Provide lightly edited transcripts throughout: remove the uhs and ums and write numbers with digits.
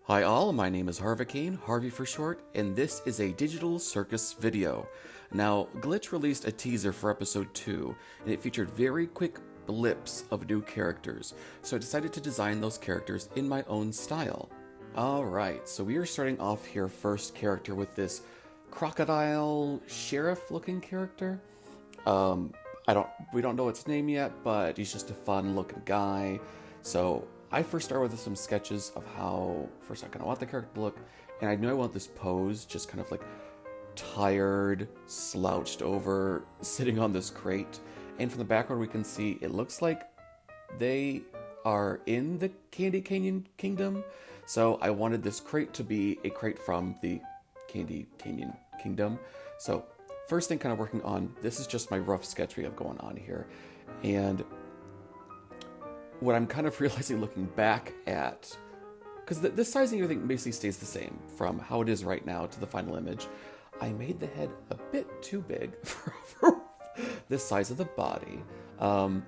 Hi all, my name is Harvey Harvey for short, and this is a Digital Circus video. Now, Glitch released a teaser for episode 2, and it featured very quick blips of new characters, so I decided to design those characters in my own style. Alright, so we are starting off here first character with this crocodile sheriff looking character. We don't know its name yet, but he's just a fun looking guy. So I first started with some sketches of how first I kind of want the character to look, and I knew I want this pose, just kind of like tired, slouched over, sitting on this crate. And from the background we can see it looks like they are in the Candy Canyon Kingdom. So I wanted this crate to be a crate from the Candy Canyon Kingdom. So first thing kind of working on, this is just my rough sketch we have going on here. And what I'm kind of realizing looking back at, because the sizing and everything basically stays the same from how it is right now to the final image, I made the head a bit too big for this size of the body. But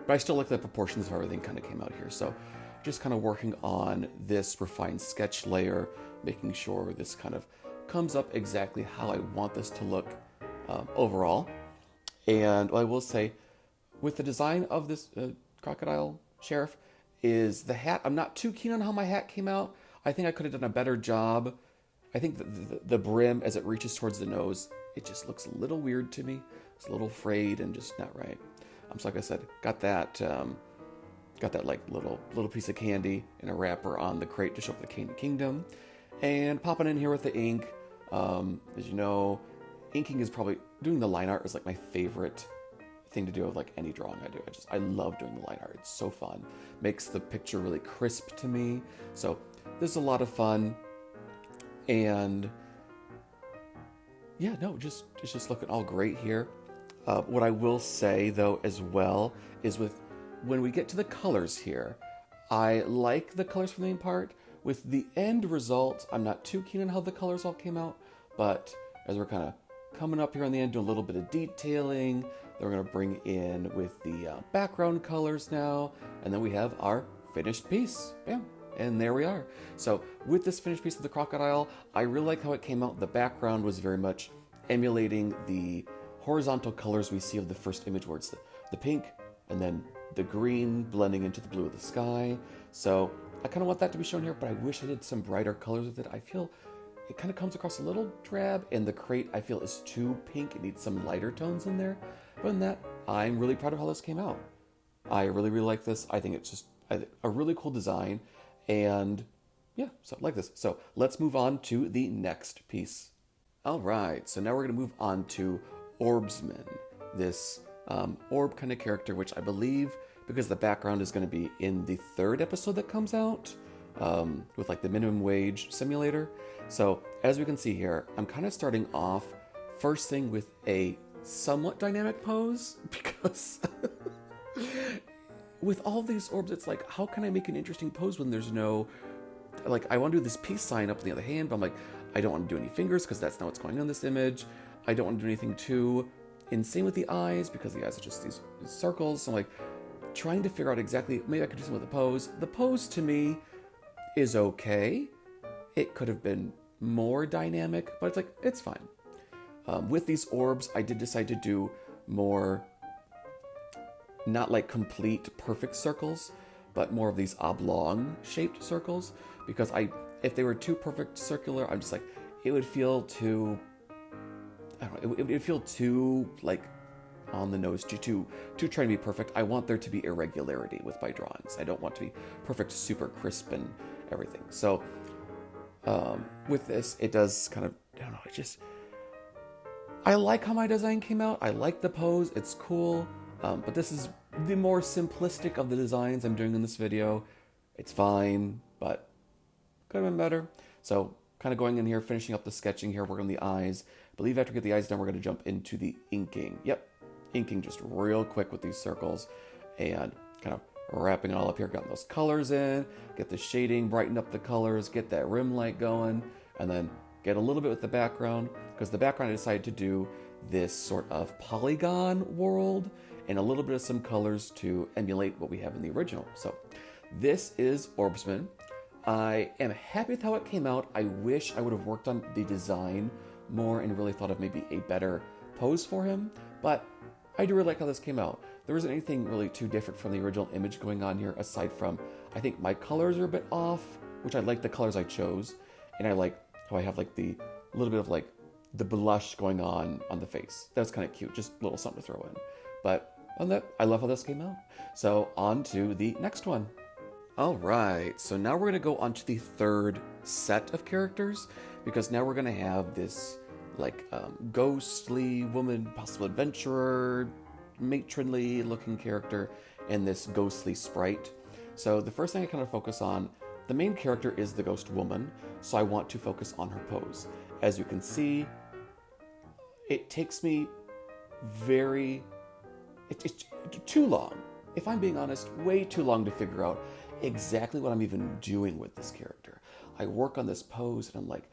I still like the proportions of everything kind of came out here. So just kind of working on this refined sketch layer, making sure this kind of comes up exactly how I want this to look overall. And I will say, with the design of this crocodile sheriff, is the hat. I'm not too keen on how my hat came out. I think I could have done a better job. I think the brim, as it reaches towards the nose, it just looks a little weird to me. It's a little frayed and just not right. So like I said, got that like little piece of candy in a wrapper on the crate to show up the Candy Kingdom, and popping in here with the ink. As you know, inking is probably, doing the line art is like my favorite thing to do with like any drawing I do. I love doing the line art. It's so fun. Makes the picture really crisp to me. So this is a lot of fun. And yeah, no, it's just looking all great here. What I will say though as well is when we get to the colors here, I like the colors from the main part. With the end result, I'm not too keen on how the colors all came out, but as we're kind of coming up here on the end, do a little bit of detailing. Then we're going to bring in with the background colors now, and then we have our finished piece. Bam. And there we are. So with this finished piece of the crocodile, I really like how it came out. The background was very much emulating the horizontal colors we see of the first image, where it's the pink and then the green blending into the blue of the sky. So I kind of want that to be shown here, but I wish I did some brighter colors with it. I feel it kind of comes across a little drab, and the crate I feel is too pink. It needs some lighter tones in there. But in that, I'm really proud of how this came out. I really like this. I think it's just a really cool design, and yeah, so I like this. So let's move on to the next piece. All right, so now we're going to move on to Orbsman, this orb kind of character, which I believe, because the background is going to be in the third episode that comes out, with like the minimum wage simulator. So as we can see here, I'm kind of starting off first thing with a somewhat dynamic pose, because with all these orbs, it's like, how can I make an interesting pose when there's no, like, I want to do this peace sign up on the other hand, but I'm like, I don't want to do any fingers because that's not what's going on in this image. I don't want to do anything too insane with the eyes because the eyes are just these circles. So I'm like trying to figure out exactly, maybe I could do something with the pose. The pose to me is okay. It could have been more dynamic, but it's like, it's fine. With these orbs, I did decide to do more, not like complete perfect circles, but more of these oblong shaped circles, because if they were too perfect circular, I'm just like, it would feel too, I don't know, it would feel too like on the nose, too trying to be perfect. I want there to be irregularity with my drawings. I don't want to be perfect, super crisp and everything. So with this, it does kind of, I don't know, I like how my design came out. I like the pose. It's cool. But this is the more simplistic of the designs I'm doing in this video. It's fine, but could have been better. So kind of going in here, finishing up the sketching here, working on the eyes. I believe after we get the eyes done, we're going to jump into the inking. Yep, inking just real quick with these circles and kind of wrapping it all up here. Got those colors in, get the shading, brighten up the colors, get that rim light going, and then get a little bit with the background, because the background I decided to do this sort of polygon world and a little bit of some colors to emulate what we have in the original. So this is Orbsman. I am happy with how it came out. I wish I would have worked on the design more and really thought of maybe a better pose for him, but I do really like how this came out. There isn't anything really too different from the original image going on here, aside from, I think my colors are a bit off, which I like the colors I chose, and I like how I have like the little bit of like the blush going on the face. That's kind of cute, just a little something to throw in. But on that, I love how this came out. So on to the next one. All right, so now we're going to go on to the third set of characters, because now we're going to have this like ghostly woman, possible adventurer, matronly looking character, and this ghostly sprite. So the first thing I kind of focus on, the main character is the ghost woman, so I want to focus on her pose. As you can see, it takes me it's too long. If I'm being honest, way too long to figure out exactly what I'm even doing with this character. I work on this pose and I'm like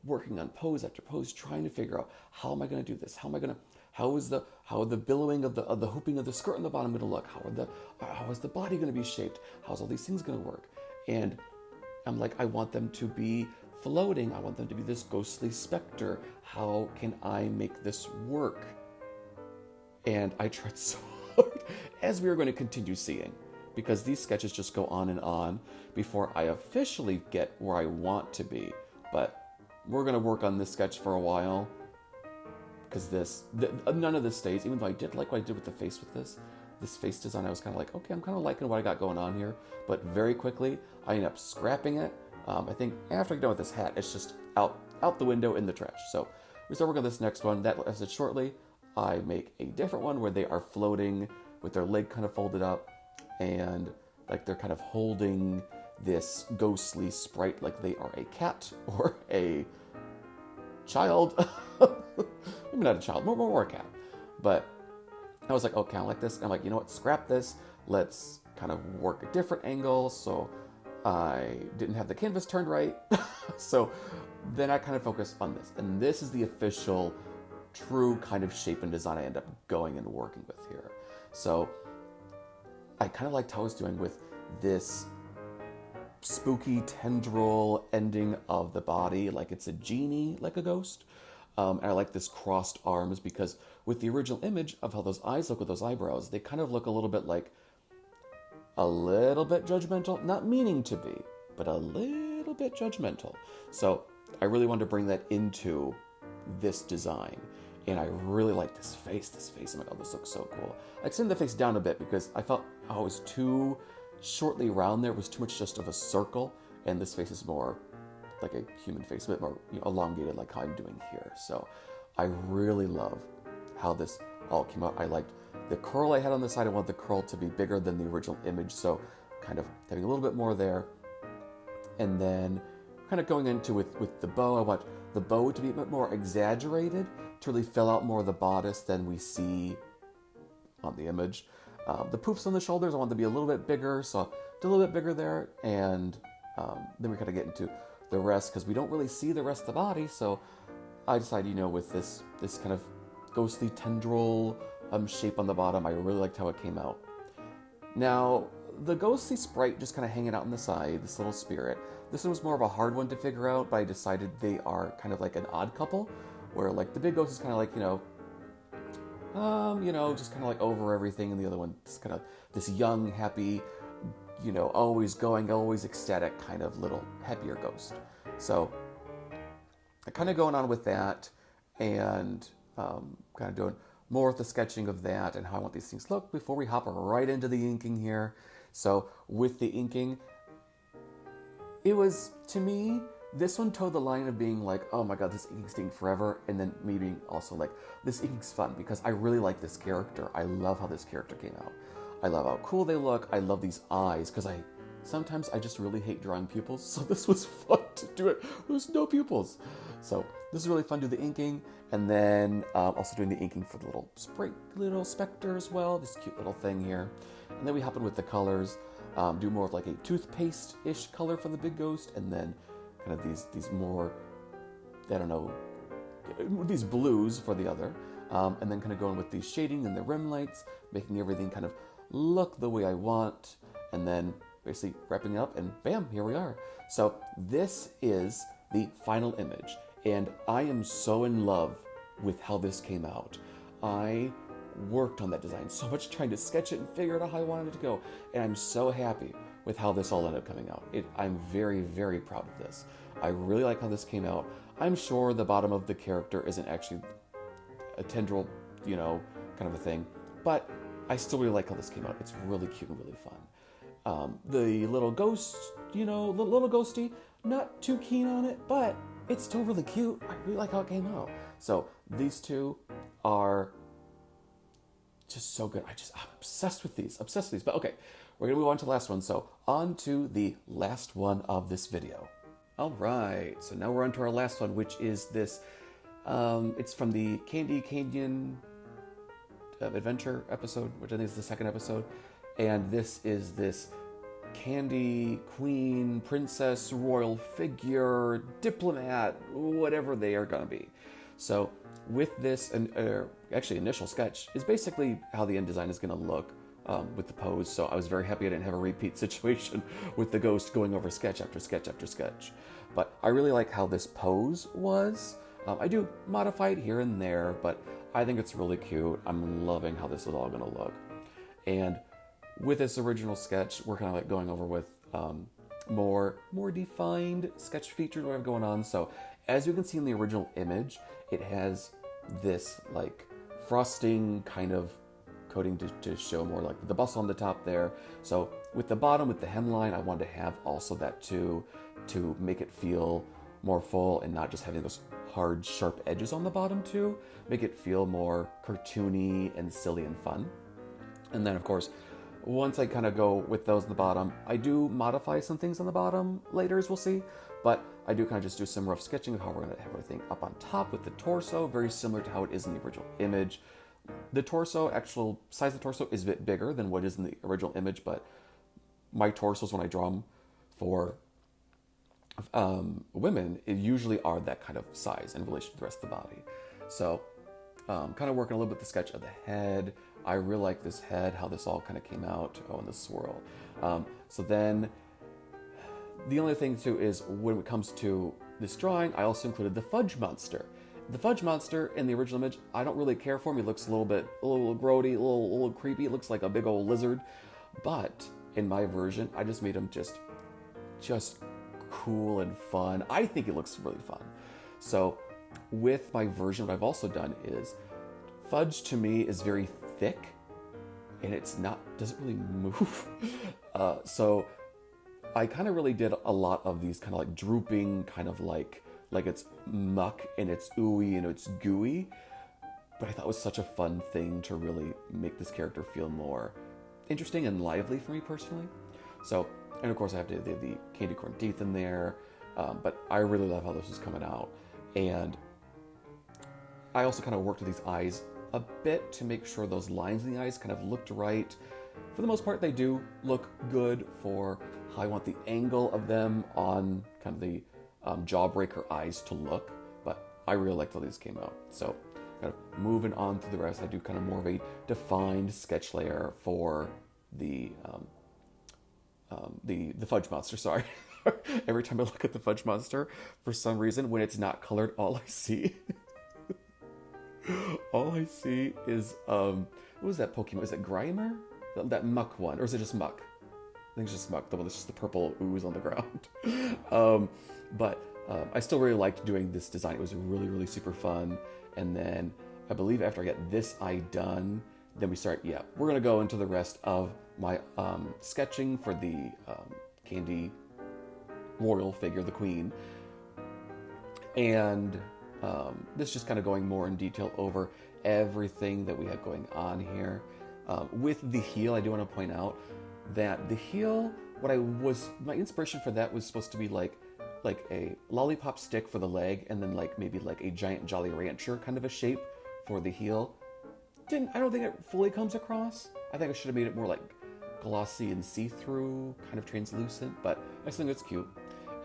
working on pose after pose, trying to figure out how am I going to do this? How is the billowing of the hooping of the skirt on the bottom going to look? How is the body going to be shaped? How's all these things going to work? And I'm like, I want them to be floating. I want them to be this ghostly specter. How can I make this work? And I tried so hard, as we are going to continue seeing, because these sketches just go on and on before I officially get where I want to be. But we're going to work on this sketch for a while, because none of this stays, even though I did like what I did with the face with this face design. I was kind of like, okay, I'm kind of liking what I got going on here, but very quickly I ended up scrapping it. I think after I get done with this hat, it's just out the window in the trash. So we start working on this next one. That lasted shortly. I make a different one where they are floating with their leg kind of folded up, and like they're kind of holding this ghostly sprite like they are a cat or a child. Maybe not a child, more a cat. But I was like, oh, kind of like this. And I'm like, you know what? Scrap this. Let's kind of work a different angle. So I didn't have the canvas turned right. So then I kind of focused on this. And this is the official, true kind of shape and design I end up going and working with here. So I kind of liked how I was doing with this spooky tendril ending of the body, like it's a genie, like a ghost. And I like this crossed arms, because with the original image of how those eyes look with those eyebrows, they kind of look a little bit judgmental, not meaning to be, but a little bit judgmental. So I really wanted to bring that into this design. And I really like this face. I'm like, oh, this looks so cool. I extended the face down a bit because I felt it was too shortly round there. It was too much just of a circle. And this face is more like a human face, a bit more elongated, like how I'm doing here. So I really love how this all came out. I liked the curl I had on the side. I wanted the curl to be bigger than the original image. So kind of having a little bit more there. And then kind of going into with the bow, I want the bow to be a bit more exaggerated, to really fill out more of the bodice than we see on the image. The poofs on the shoulders, I want them to be a little bit bigger, so I did a little bit bigger there. And then we kind of get into the rest, because we don't really see the rest of the body. So I decided, with this kind of ghostly tendril shape on the bottom, I really liked how it came out. Now, the ghostly sprite just kind of hanging out on the side, this little spirit. This one was more of a hard one to figure out, but I decided they are kind of like an odd couple, where like the big ghost is kind of like, just kind of like over everything, and the other one is kind of this young, happy, always going, always ecstatic kind of little happier ghost. So I kind of going on with that, and kind of doing more with the sketching of that and how I want these things to look before we hop right into the inking here. So with the inking, it was, to me, this one towed the line of being like, oh my god, this inking's taking forever, and then me being also like, this inking's fun because I really like this character. I love how this character came out. I love how cool they look. I love these eyes, because sometimes I just really hate drawing pupils, so this was fun to do it. There's no pupils. So this is really fun to do the inking, and then also doing the inking for the little specter as well, this cute little thing here. And then we hop in with the colors, do more of like a toothpaste-ish color for the big ghost, and then kind of these more, these blues for the other. And then kind of going with the shading and the rim lights, making everything kind of look the way I want. And then basically wrapping up, and bam, here we are. So this is the final image, and I am so in love with how this came out. I worked on that design so much, trying to sketch it and figure out how I wanted it to go, and I'm so happy with how this all ended up coming out. I'm very, very proud of this. I really like how this came out. I'm sure the bottom of the character isn't actually a tendril, kind of a thing, but I still really like how this came out. It's really cute and really fun. The little ghost, little ghosty, not too keen on it, but it's still really cute. I really like how it came out. So these two are just so good. I'm obsessed with these. But okay, we're gonna move on to the last one. So on to the last one of this video. All right, so now we're on to our last one, which is this. It's from the Candy Canyon Adventure episode, which I think is the second episode. And this is this candy queen, princess, royal figure, diplomat, whatever they are going to be. So with this, actually initial sketch is basically how the end design is going to look with the pose. So I was very happy I didn't have a repeat situation with the ghost going over sketch after sketch after sketch. But I really like how this pose was. I do modify it here and there, but I think it's really cute. I'm loving how this is all going to look. And with this original sketch, we're kind of like going over with more defined sketch features we have going on. So as you can see in the original image, it has this like frosting kind of coating to show more like the bustle on the top there. So with the bottom, with the hemline, I wanted to have also that too, to make it feel more full and not just having those hard, sharp edges on the bottom too. Make it feel more cartoony and silly and fun. And then of course, once I kind of go with those on the bottom, I do modify some things on the bottom later, as we'll see, but I do kind of just do some rough sketching of how we're going to have everything up on top with the torso, very similar to how it is in the original image. The torso, actual size of the torso is a bit bigger than what is in the original image, but my torsos, when I draw them for women, it usually are that kind of size in relation to the rest of the body. So kind of working a little bit the sketch of the head. I really like this head, how this all kind of came out. Oh, and the swirl. So then the only thing too is when it comes to this drawing, I also included the fudge monster. The fudge monster in the original image, I don't really care for him. He looks a little grody, a little creepy. It looks like a big old lizard. But in my version, I just made him just cool and fun. I think it looks really fun. So with my version, what I've also done is fudge to me is very thick and doesn't really move. So I kind of really did a lot of these kind of like drooping, kind of like it's muck and it's ooey and it's gooey. But I thought it was such a fun thing to really make this character feel more interesting and lively for me personally. So, and of course I have the candy corn teeth in there, but I really love how this is coming out. And I also kind of worked with these eyes a bit to make sure those lines in the eyes kind of looked right. For the most part, they do look good for how I want the angle of them on kind of the jawbreaker eyes to look, but I really liked how these came out. So kind of moving on through the rest, I do kind of more of a defined sketch layer for the fudge monster, sorry. Every time I look at the fudge monster, for some reason, when it's not colored, all I see is, what was that Pokemon? Is it Grimer? That Muck one, or is it just Muck? I think it's just Muck, the one that's just the purple ooze on the ground. But I still really liked doing this design. It was really, really super fun. And then I believe after I get this eye done, then we're gonna go into the rest of my sketching for the candy royal figure, the queen. And this is just kind of going more in detail over everything that we have going on here. With the heel, I do want to point out that the heel, my inspiration for that was supposed to be like a lollipop stick for the leg, and then maybe a giant Jolly Rancher kind of a shape for the heel. I don't think it fully comes across. I think I should have made it more like glossy and see-through, kind of translucent, but I still think it's cute.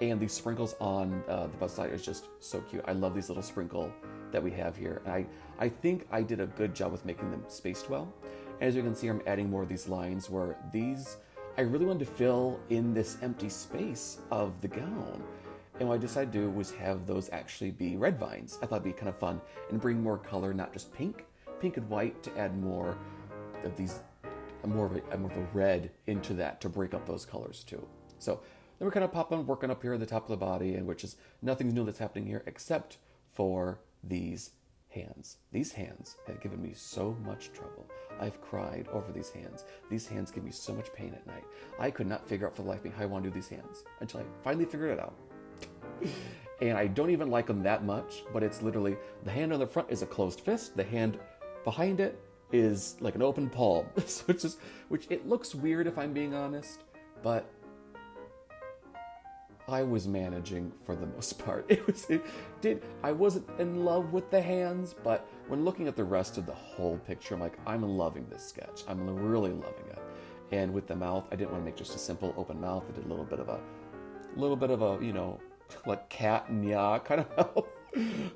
And the sprinkles on the bust side is just so cute. I love these little sprinkle that we have here. And I think I did a good job with making them spaced well. As you can see, I'm adding more of these lines where these I really wanted to fill in this empty space of the gown. And what I decided to do was have those actually be red vines. I thought it'd be kind of fun and bring more color, not just pink and white, to add more of these, more of a red into that to break up those colors too. So then we're kind of working up here at the top of the body, and which is nothing new that's happening here except for these hands. These hands have given me so much trouble. I've cried over these hands. These hands give me so much pain at night. I could not figure out for the life of me how I want to do these hands until I finally figured it out. And I don't even like them that much, but it's literally, the hand on the front is a closed fist. The hand behind it is like an open palm. Which it looks weird if I'm being honest, but I was managing for the most part. I wasn't in love with the hands, but when looking at the rest of the whole picture, I'm like, I'm loving this sketch. I'm really loving it. And with the mouth, I didn't want to make just a simple open mouth. I did a little bit of a, like cat and meow kind of mouth.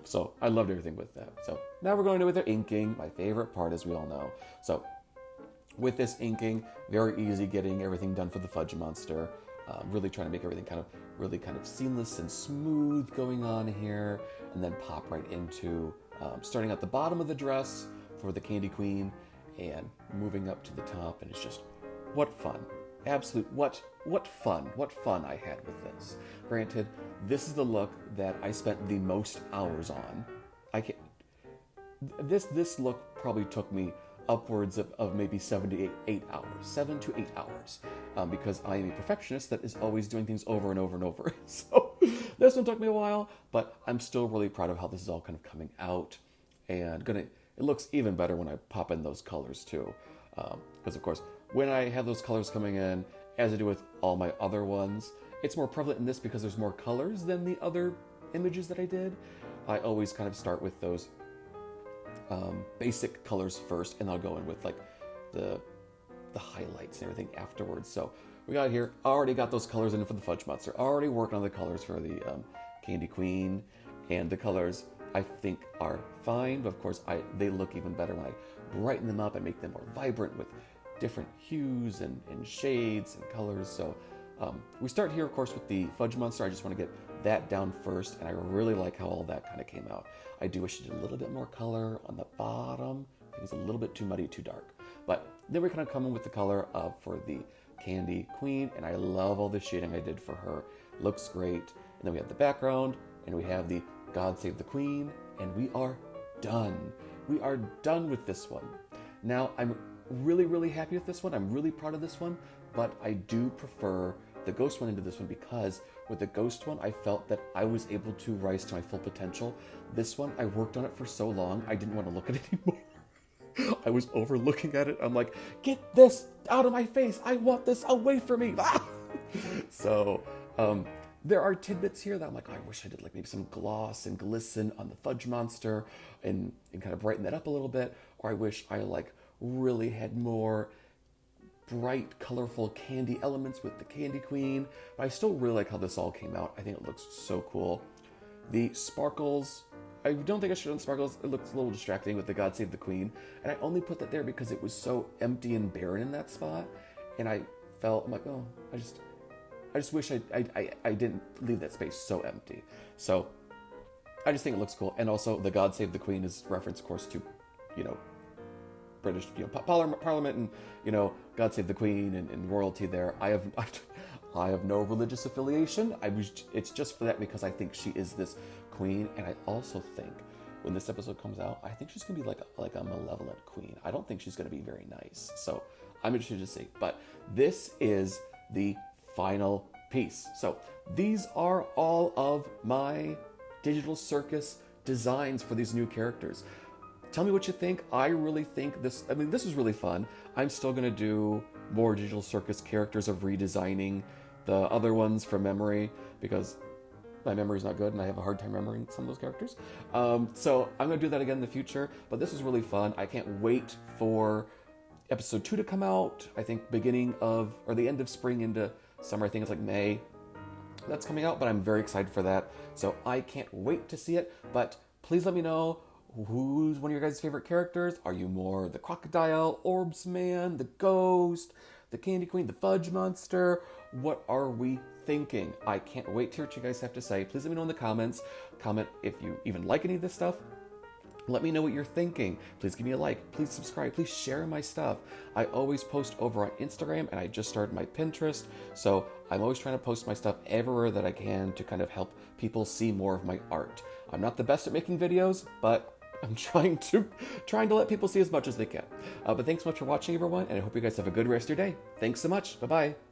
So I loved everything with that. So now we're going to with the inking, my favorite part, as we all know. So with this inking, very easy getting everything done for the fudge monster. Really trying to make everything kind of seamless and smooth going on here, and then pop right into starting at the bottom of the dress for the Candy Queen and moving up to the top. And it's just, what fun. Absolute, what fun I had with this. Granted, this is the look that I spent the most hours on. This look probably took me upwards of maybe 7 to 8 hours, because I am a perfectionist that is always doing things over and over and over. So this one took me a while, but I'm still really proud of how this is all kind of coming out, and it looks even better when I pop in those colors too, because of course when I have those colors coming in, as I do with all my other ones, it's more prevalent in this because there's more colors than the other images that I did. I always kind of start with those basic colors first, and I'll go in with like the highlights and everything afterwards. So we got here, already got those colors in for the fudge monster, already working on the colors for the Candy Queen, and the colors I think are fine, but of course they look even better when I brighten them up and make them more vibrant with different hues and shades and colors. So we start here, of course, with the fudge monster. I just want to get that down first, and I really like how all that kind of came out. I do wish it did a little bit more color on the bottom. I think it's a little bit too muddy, too dark. But then we're kind of coming with the color for the Candy Queen, and I love all the shading I did for her. Looks great. And then we have the background, and we have the God Save the Queen, and we are done. We are done with this one. Now, I'm really, really happy with this one. I'm really proud of this one, but I do prefer the ghost one into this one, because with the ghost one, I felt that I was able to rise to my full potential. This one, I worked on it for so long, I didn't want to look at it anymore. I was overlooking at it. I'm like, get this out of my face. I want this away from me. So there are tidbits here that I'm like, oh, I wish I did like maybe some gloss and glisten on the fudge monster and kind of brighten that up a little bit. Or I wish I like really had more bright, colorful candy elements with the Candy Queen. But I still really like how this all came out. I think it looks so cool. The sparkles, I don't think I should have done sparkles. It looks a little distracting with the God Save the Queen. And I only put that there because it was so empty and barren in that spot. And I'm like, oh, I just wish I didn't leave that space so empty. So I just think it looks cool. And also the God Save the Queen is reference, of course, to, British, Parliament and, God Save the Queen and royalty there. I have no religious affiliation. It's just for that because I think she is this queen. And I also think when this episode comes out, I think she's going to be like a malevolent queen. I don't think she's going to be very nice. So I'm interested to see. But this is the final piece. So these are all of my Digital Circus designs for these new characters. Tell me what you think. I really think this is really fun. I'm still going to do more Digital Circus characters of redesigning the other ones from memory because my memory's not good and I have a hard time remembering some of those characters. So I'm going to do that again in the future, but this is really fun. I can't wait for episode 2 to come out. I think beginning of, or the end of spring into summer. I think it's like May. That's coming out, but I'm very excited for that. So I can't wait to see it, but please let me know who's one of your guys' favorite characters. Are you more the crocodile, orbs man, the ghost, the Candy Queen, the Fudge Monster? What are we thinking? I can't wait to hear what you guys have to say. Please let me know in the comments. Comment if you even like any of this stuff. Let me know what you're thinking. Please give me a like. Please subscribe. Please share my stuff. I always post over on Instagram, and I just started my Pinterest. So I'm always trying to post my stuff everywhere that I can to kind of help people see more of my art. I'm not the best at making videos, but I'm trying to let people see as much as they can. But thanks so much for watching, everyone, and I hope you guys have a good rest of your day. Thanks so much. Bye-bye.